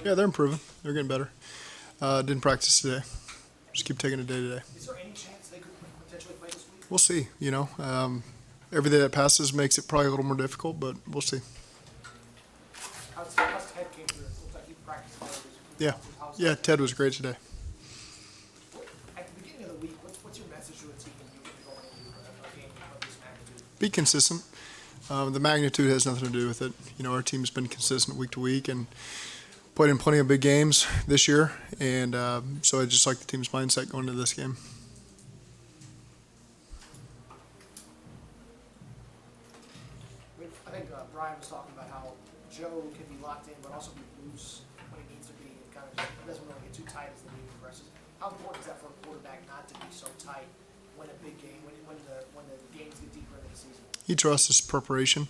Yeah, they're improving. They're getting better. Didn't practice today. Just keep taking it day to day. Is there any chance they could potentially play this week? We'll see. Every day that passes makes it probably a little more difficult, but we'll see. How's Ted came through? It looks like he practiced all of Yeah, How's yeah. Ted was great today. At the beginning of the week, what's your message to the team going into a game of this magnitude? Be consistent. The magnitude has nothing to do with it. Our team's been consistent week to week and played in plenty of big games this year, and so I just like the team's mindset going into this game. I think Brian was talking about how Joe can be locked in, but also be loose when he needs to be, and kind of doesn't really get too tight as the game progresses. How important is that for a quarterback not to be so tight when a big game, when the games get deeper into the season? He trusts his preparation,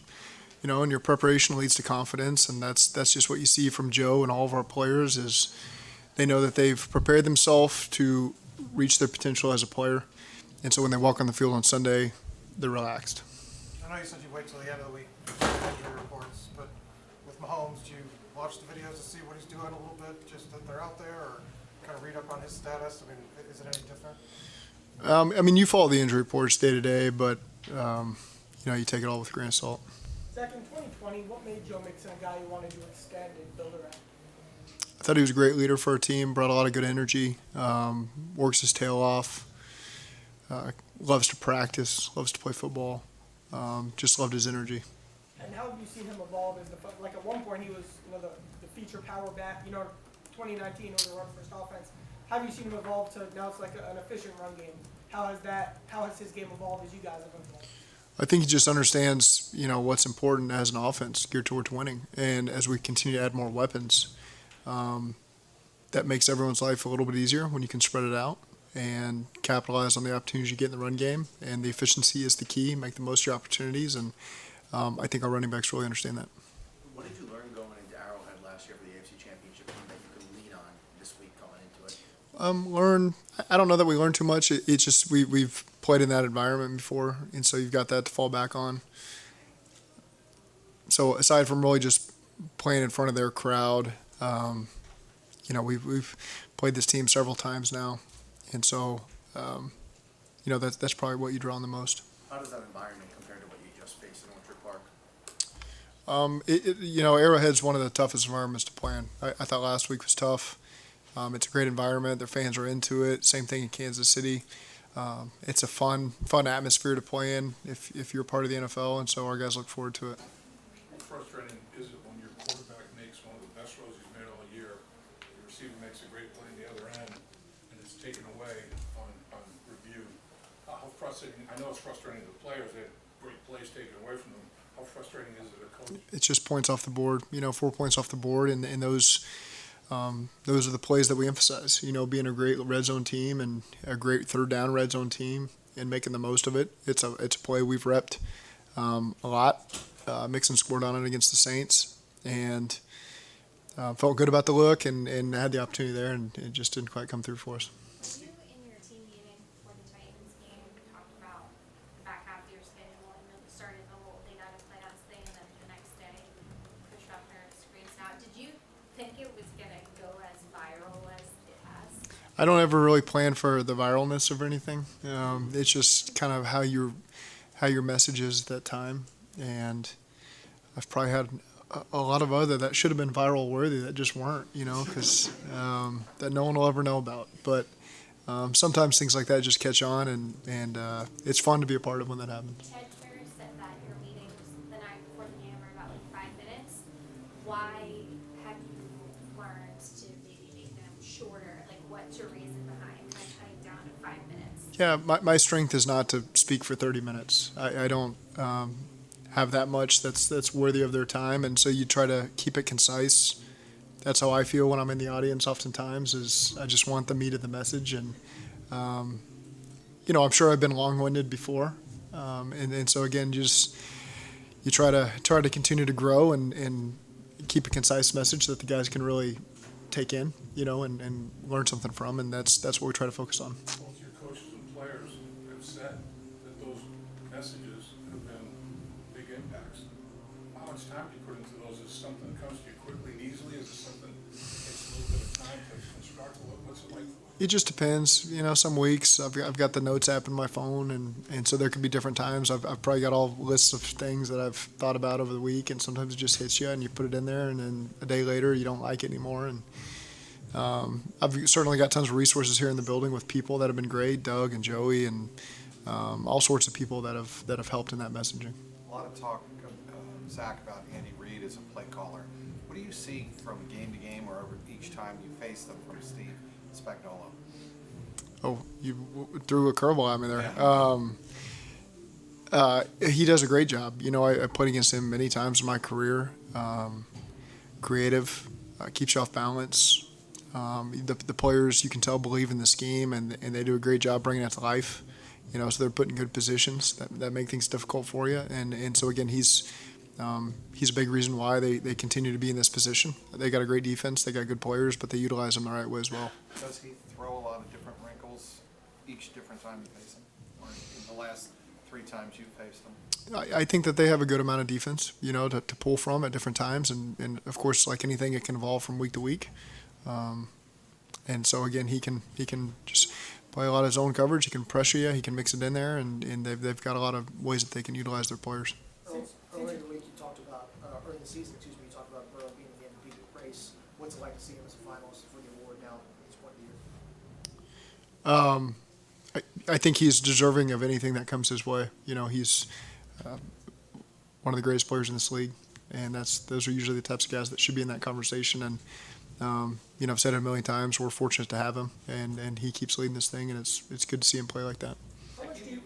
and your preparation leads to confidence, and that's just what you see from Joe and all of our players is they know that they've prepared themselves to reach their potential as a player, and so when they walk on the field on Sunday, they're relaxed. I know you said you wait till the end of the week for injury reports, but with Mahomes, do you watch the videos to see what he's doing a little bit, just that they're out there, or kind of read up on his status? I mean, is it any different? You follow the injury reports day to day, but you take it all with a grain of salt. Zach, in 2020, what made Joe Mixon a guy you wanted to extend and build around? I thought he was a great leader for our team, brought a lot of good energy, works his tail off, loves to practice, loves to play football, just loved his energy. And how have you seen him evolve as at one point he was the feature power back, 2019 was a run first offense. How have you seen him evolve to now it's like an efficient run game? How has his game evolved as you guys have evolved? I think he just understands, what's important as an offense geared towards winning. And as we continue to add more weapons, that makes everyone's life a little bit easier when you can spread it out and capitalize on the opportunities you get in the run game. And the efficiency is the key. Make the most of your opportunities. And I think our running backs really understand that. What did you learn going into Arrowhead last year for the AFC Championship Game that you could lean on this week going into it? I don't know that we learned too much. It's just we've played in that environment before, and so you've got that to fall back on. So aside from really just playing in front of their crowd, we've played this team several times now, and so that's probably what you draw on the most. How does that environment compare to what you just faced in Orchard Park? Arrowhead's one of the toughest environments to play in. I thought last week was tough. It's a great environment. Their fans are into it. Same thing in Kansas City. It's a fun atmosphere to play in if you're part of the NFL, and so our guys look forward to it. How frustrating is it when your quarterback makes one of the best throws he's made all year, your receiver makes a great play on the other end, and it's taken away on review? How frustrating? I know it's frustrating to the players. They had great plays taken away from them. How frustrating is it as a coach? It's just points off the board. 4 points off the board, and those are the plays that we emphasize. Being a great red zone team and a great third down red zone team and making the most of it. It's a play we've repped a lot. Mixon scored on it against the Saints, and felt good about the look and had the opportunity there, and it just didn't quite come through for us. You in your team meeting for the Titans game talked about the back half of your schedule and started the whole they got to play us thing, and then the next day pushed up their screens out. Did you think it was going to go as viral as it has? I don't ever really plan for the viralness of anything. It's just kind of how your message is at that time, and I've probably had a lot of other that should have been viral worthy that just weren't, because that no one will ever know about. But sometimes things like that just catch on, and it's fun to be a part of when that happens. Ted Turner said that your meetings the night before the game were about 5 minutes. Why have you learned to maybe make them shorter? What's your reason behind cutting down to 5 minutes? Yeah, my strength is not to speak for 30 minutes. I don't have that much that's worthy of their time, and so you try to keep it concise. That's how I feel when I'm in the audience oftentimes, is I just want the meat of the message, and I'm sure I've been long-winded before, and so again, you try to continue to grow and keep a concise message that the guys can really take in, and learn something from, and that's what we try to focus on. Both your coaches and players have said that those messages have been big impacts. How much time do you put into those? Is something that comes to you quickly and easily? Is it something that It just depends. Some weeks I've got the notes app in my phone, and so there could be different times. I've probably got all lists of things that I've thought about over the week, and sometimes it just hits you, and you put it in there, and then a day later you don't like it anymore. And I've certainly got tons of resources here in the building with people that have been great, Doug and Joey, and all sorts of people that have helped in that messaging. A lot of talk, Zach, about Andy Reid as a play caller. What do you see from game to game or over each time you face them from Steve Spagnuolo? Oh, you threw a curveball at me there. Yeah. He does a great job. I played against him many times in my career. Creative, keeps you off balance. The players, you can tell, believe in the scheme, and they do a great job bringing it to life. So they're put in good positions that make things difficult for you. And so, again, he's a big reason why they continue to be in this position. They got a great defense. They got good players, but they utilize them the right way as well. Does he throw a lot of different wrinkles each different time you face him? Or in the last 3 times you faced him? I think that they have a good amount of defense, to pull from at different times. And of course, like anything, it can evolve from week to week. And so, again, he can just play a lot of zone coverage. He can pressure you. He can mix it in there. And they've got a lot of ways that they can utilize their players. Earlier in the week, you talked about, early in the season, you talked about Burrow being in the MVP race. What's it like to see him as a finalist for the award now at this point of the year? I think he's deserving of anything that comes his way. He's one of the greatest players in this league, and those are usually the types of guys that should be in that conversation. And I've said it a million times. We're fortunate to have him, and he keeps leading this thing, and it's good to see him play like that. Have you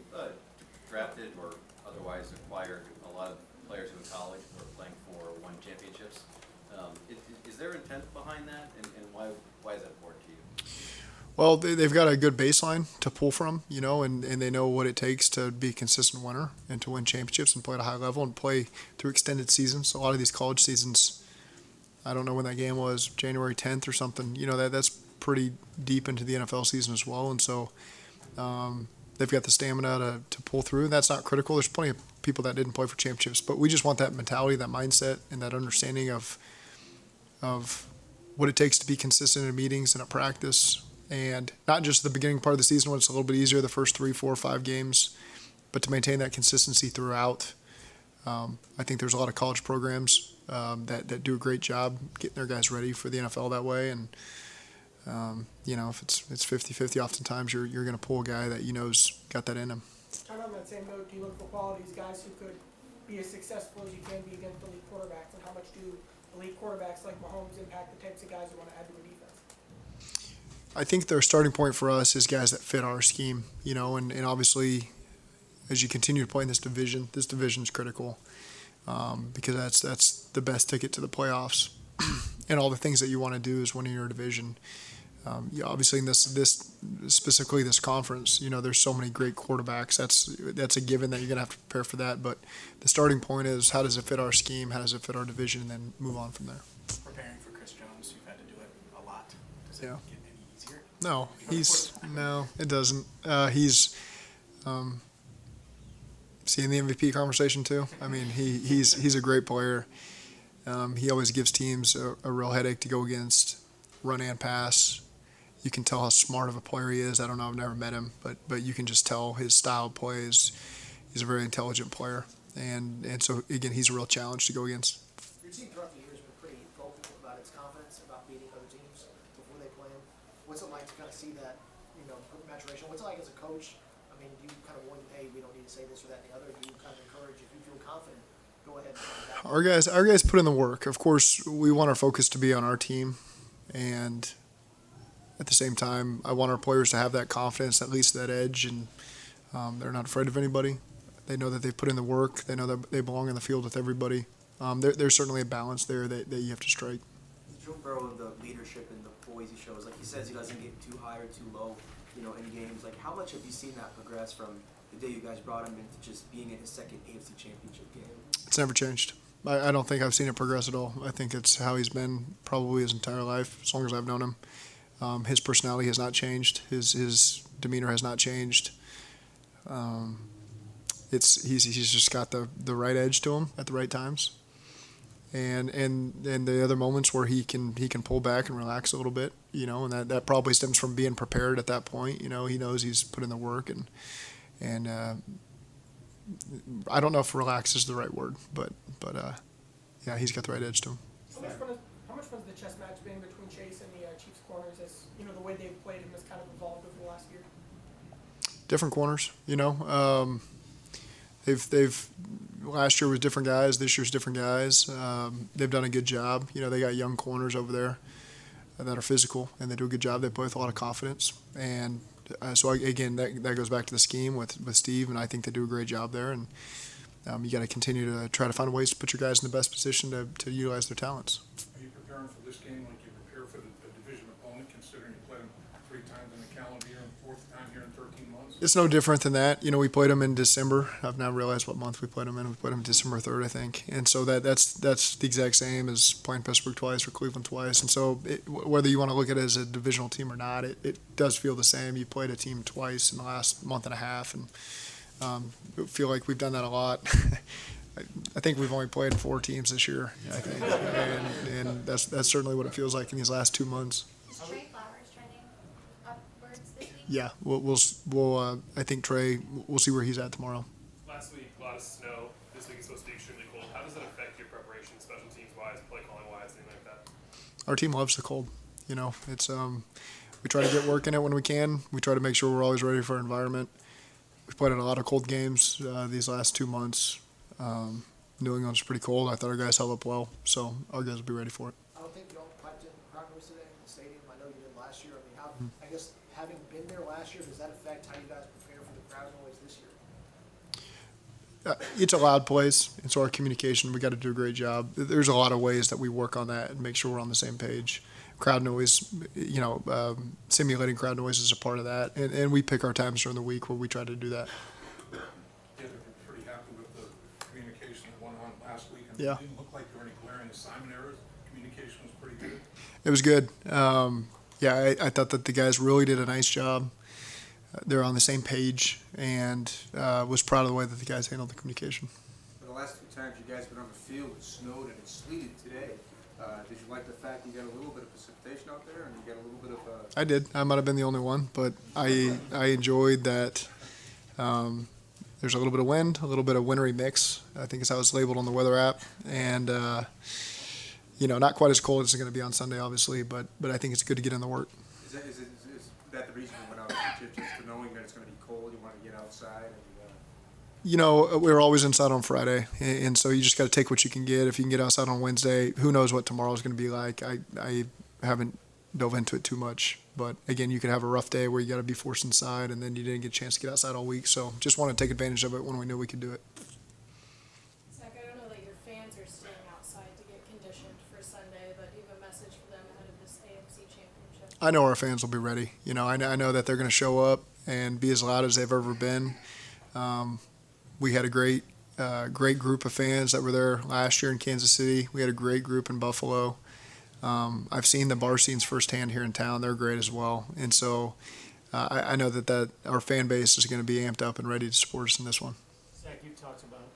drafted or otherwise acquired a lot of players in college who are playing for one championships? Is there intent behind that, and why is that important to you? Well, they've got a good baseline to pull from, and they know what it takes to be a consistent winner and to win championships and play at a high level and play through extended seasons. A lot of these college seasons, I don't know when that game was, January 10th or something. That's pretty deep into the NFL season as well, and so they've got the stamina to pull through. And that's not critical. There's plenty of people that didn't play for championships, but we just want that mentality, that mindset, and that understanding of what it takes to be consistent in meetings and at practice. And not just the beginning part of the season when it's a little bit easier, the first 3, 4, 5 games, but to maintain that consistency throughout. I think there's a lot of college programs that do a great job getting their guys ready for the NFL that way. And, if it's 50-50, oftentimes you're going to pull a guy that know's got that in him. Kind of on that same note, do you look for qualities, guys who could be as successful as you can be against elite quarterbacks, and how much do elite quarterbacks like Mahomes impact the types of guys who want to add to a defense? I think their starting point for us is guys that fit our scheme, and obviously as you continue to play in this division is critical because that's the best ticket to the playoffs and all the things that you want to do is winning your division. Obviously in this specifically this conference, there's so many great quarterbacks. That's a given that you're going to have to prepare for that. But the starting point is how does it fit our scheme? How does it fit our division? And then move on from there. Preparing for Chris Jones, you've had to do it a lot. Does it Yeah. get any easier? No, it doesn't. He's seeing the MVP conversation too. I mean, he's a great player. He always gives teams a real headache to go against, run and pass. You can tell how smart of a player he is. I don't know, I've never met him, but you can just tell his style of play is he's a very intelligent player. And so, again, he's a real challenge to go against. Your team throughout the year has been pretty vocal about its confidence about beating other teams before they play them. What's it like to kind of see that, maturation? What's it like as a coach? I mean, do you kind of warn them, hey, we don't need to say this or that and the other? Do you kind of encourage, if you feel confident, go ahead and try that? Our guys put in the work. Of course, we want our focus to be on our team, and at the same time, I want our players to have that confidence, at least that edge, and they're not afraid of anybody. They know that they put in the work. They know that they belong in the field with everybody. There's certainly a balance there that you have to strike. Joe Burrow, the leadership and the poise he shows, like he says, he doesn't get too high or too low, in games. Like, how much have you seen that progress from the day you guys brought him into just being in his second AFC Championship game? It's never changed. I don't think I've seen it progress at all. I think it's how he's been probably his entire life, as long as I've known him. His personality has not changed. His demeanor has not changed. He's just got the right edge to him at the right times, and the other moments where he can pull back and relax a little bit, and that probably stems from being prepared at that point. He knows he's put in the work, and I don't know if relax is the right word, but yeah, he's got the right edge to him. How much fun has the chess match been between Chase and the Chiefs corners? As the way they've played him has kind of evolved over the last year. Different corners, They've last year was different guys. This year's different guys. They've done a good job. They got young corners over there that are physical, and they do a good job. They play with a lot of confidence, and so again, that goes back to the scheme with Steve, and I think they do a great job there. And you got to continue to try to find ways to put your guys in the best position to utilize their talents. Are you preparing for this game like you prepare for the division opponent, considering you played them 3 times in the calendar year and 4th time here in 13 months? It's no different than that. We played them in December. I've now realized what month we played them in. We played them December 3rd, I think. And so that's the exact same as playing Pittsburgh twice or Cleveland twice. And so whether you want to look at it as a divisional team or not, it does feel the same. You played a team twice in the last month and a half, and I feel like we've done that a lot. I think we've only played 4 teams this year, I think, and that's certainly what it feels like in these last 2 months. Is Trey Flowers trending upwards this week? Yeah, we'll I think Trey. We'll see where he's at tomorrow. Last week, a lot of snow. This week is supposed to be extremely cold. How does that affect your preparation, special teams wise, play calling wise, anything like that? Our team loves the cold. It's we try to get work in it when we can. We try to make sure we're always ready for our environment. We've played in a lot of cold games these last 2 months. New England's pretty cold. I thought our guys held up well, so our guys will be ready for it. I don't think y'all piped in crowd noise today in the stadium. I know you did last year. I guess having been there last year, does that affect how you guys prepare for the crowd noise this year? It's a loud place, and so our communication, we got to do a great job. There's a lot of ways that we work on that and make sure we're on the same page. Crowd noise, simulating crowd noise is a part of that, and we pick our times during the week where we try to do that. Yeah, they're pretty happy with the communication that went on last week. And Yeah. It didn't look like there were any glaring assignment errors. Communication was pretty good. It was good. I thought that the guys really did a nice job. They're on the same page, and was proud of the way that the guys handled the communication. For the last 2 times you guys been on the field, it snowed and it sleeted today. Did you like the fact you got a little bit of precipitation out there and you got a little bit of I did. I might have been the only one, but I enjoyed that. There's a little bit of wind, a little bit of wintry mix, I think is how it's labeled on the weather app. And, not quite as cold as it's going to be on Sunday, obviously, but I think it's good to get in the work. Is that the reason you went out, just for knowing that it's going to be cold, you want to get outside? And, we're always inside on Friday, and so you just got to take what you can get. If you can get outside on Wednesday, who knows what tomorrow's going to be like. I haven't dove into it too much, but again, you could have a rough day where you got to be forced inside, and then you didn't get a chance to get outside all week. So just want to take advantage of it when we knew we could do it. Zac, I don't know that your fans are staying outside to get conditioned for Sunday, but do you have a message for them ahead of this AFC Championship? I know our fans will be ready. I know that they're going to show up and be as loud as they've ever been. We had a great group of fans that were there last year in Kansas City. We had a great group in Buffalo. I've seen the bar scenes firsthand here in town. They're great as well. And so I know that our fan base is going to be amped up and ready to support us in this one. Zac, you talked about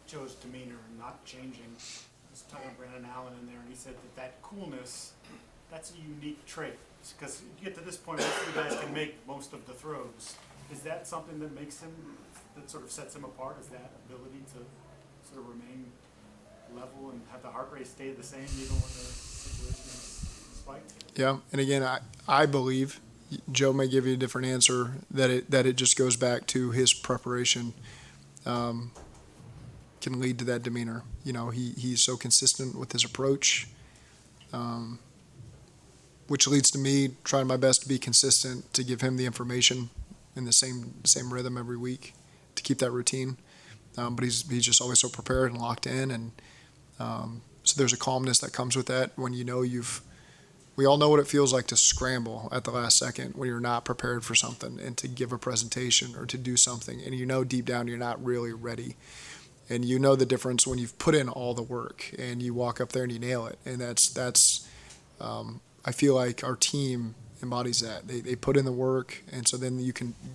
Joe's demeanor and not changing. I was talking to Brandon Allen in there, and he said that coolness, that's a unique trait. Because you get to this point, most of you guys can make most of the throws. Is that something that makes him, that sort of sets him apart, is that ability to sort of remain level and have the heart rate stay the same even when the situation is spiked? Yeah, and again, I believe, Joe may give you a different answer, that it just goes back to his preparation can lead to that demeanor. He's so consistent with his approach, which leads to me trying my best to be consistent, to give him the information in the same rhythm every week, to keep that routine. But he's just always so prepared and locked in, and so there's a calmness that comes with that when we all know what it feels like to scramble at the last second when you're not prepared for something and to give a presentation or to do something, and deep down you're not really ready. And the difference when you've put in all the work and you walk up there and you nail it. And that's I feel like our team embodies that. They put in the work, and so then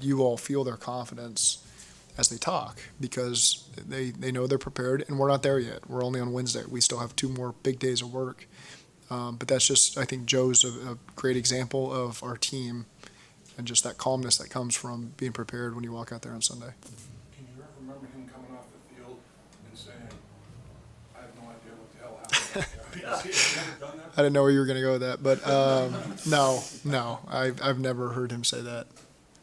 you all feel their confidence as they talk, because they know they're prepared, and we're not there yet. We're only on Wednesday. We still have 2 more big days of work. But that's just, I think Joe's a great example of our team and just that calmness that comes from being prepared when you walk out there on Sunday. Can you ever remember him coming off the field and saying, I have no idea what the hell happened? Has he ever done that? I didn't know where you were going to go with that, but no, I've never heard him say that.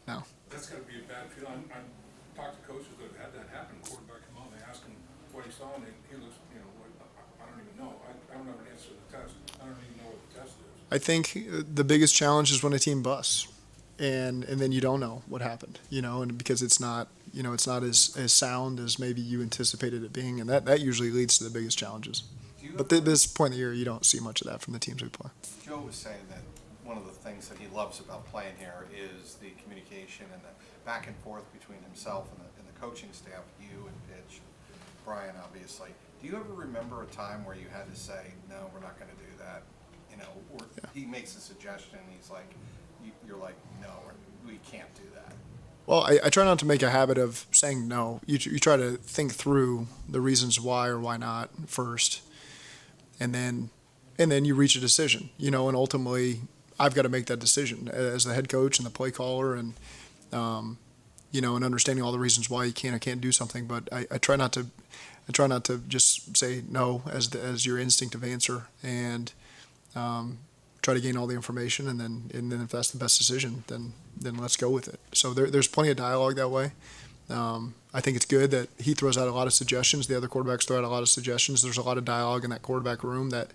No. That's got to be a bad feeling. I talked to coaches that have had that happen. Quarterback come on, they ask him what he saw, and he looks, I don't even know. I don't have an answer to the test. I don't even know what the test is. I think the biggest challenge is when a team busts, and then you don't know what happened, and because it's not as sound as maybe you anticipated it being, and that usually leads to the biggest challenges. But at this point of the year, you don't see much of that from the teams we play. Joe was saying that one of the things that he loves about playing here is the communication and the back and forth between himself and the coaching staff, you and Pitch, Brian, obviously. Do you ever remember a time where you had to say, no, we're not going to do that? Or he makes a suggestion, and he's like, you're like, no, we can't do that. Well, I try not to make a habit of saying no. You try to think through the reasons why or why not first, and then you reach a decision. And ultimately, I've got to make that decision as the head coach and the play caller, and and understanding all the reasons why you can or can't do something. But I try not to just say no as your instinctive answer, and try to gain all the information, and then if that's the best decision, then let's go with it. So there's plenty of dialogue that way. I think it's good that he throws out a lot of suggestions. The other quarterbacks throw out a lot of suggestions. There's a lot of dialogue in that quarterback room that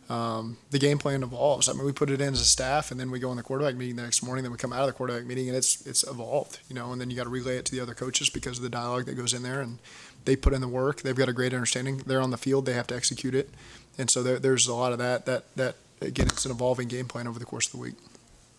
the game plan evolves. I mean, we put it in as a staff, and then we go in the quarterback meeting the next morning. Then we come out of the quarterback meeting, and it's evolved, and then you got to relay it to the other coaches because of the dialogue that goes in there, and they put in the work. They've got a great understanding. They're on the field. They have to execute it, and so there's a lot of that. Again, it's an evolving game plan over the course of the week.